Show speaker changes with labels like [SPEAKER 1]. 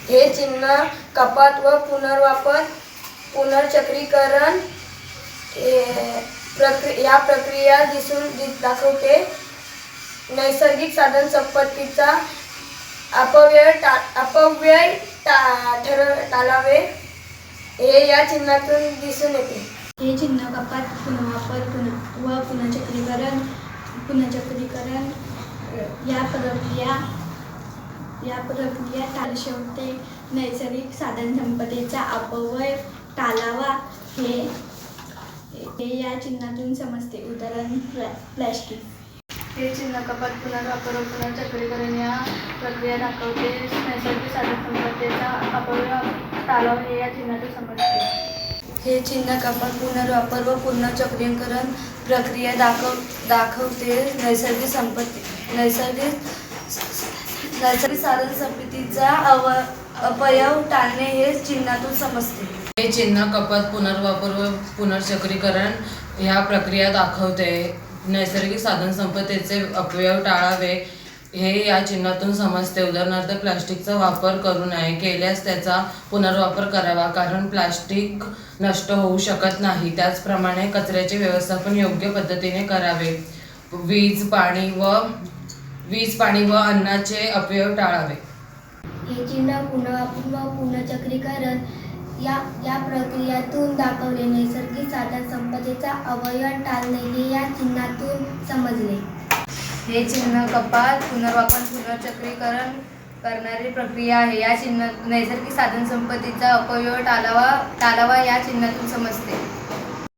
[SPEAKER 1] हे चिन्ह कपात व पुनर्वापर पुनर्चक्रीकरण या प्रक्रिया दाखवते. नैसर्गिक साधन संपत्तीचा अपव्यय टाळावे हे या चिन्हातून दिसून येते.
[SPEAKER 2] हे चिन्ह कपात पुनर्वापर व पुनर्चक्रीकरण या प्रक्रिया दर्शवते. नैसर्गिक साधनसंपत्तीचा अपव्यय टाळावा हे या चिन्हातून समजते. उदाहरण प्लॅस्टिक.
[SPEAKER 3] हे चिन्ह कपात पुनर्वापर व पुनर्चक्रीकरण या प्रक्रिया दाखवते. नैसर्गिक साधनसंपत्तीचा अपव्यय टाळावा हे या चिन्हातून समजते.
[SPEAKER 1] हे चिन्ह कपात पुनर्वापर व पुनर्चक्रीकरण प्रक्रिया दाखवते. नैसर्गिक साधन संपत्तीचा अपव्यय टाळणे हे चिन्हातून समजते.
[SPEAKER 4] हे चिन्ह कपात पुनर्वापर व पुनर्चक्रीकरण ह्या प्रक्रिया दाखवते. नैसर्गिक साधनसंपत्तीचे अपव्यय टाळावे हे या चिन्हातून समजते. उदाहरणार्थ प्लास्टिकचा वापर करू नये, केल्यास त्याचा पुनर्वापर करावा, कारण प्लास्टिक नष्ट होऊ शकत नाही. त्याचप्रमाणे कचऱ्याचे व्यवस्थापन योग्य पद्धतीने करावे. वीज पाणी व अन्नाचे अपव्यय टाळावे.
[SPEAKER 2] हे चिन्ह पुनर्वापर व पुनर्चक्रीकरण या प्रक्रियेतून दाखवले. नैसर्गिक साधनसंपत्तीचा अपव्यय टाळणे हे या चिन्हातून समजले.
[SPEAKER 1] हे चिन्ह कपात पुनर्वापर पुनर्चक्रीकरण करणारी प्रक्रिया आहे. या चिन्ह नैसर्गिक साधनसंपत्तीचा अपव्यय टाळावा या चिन्हातून समजते.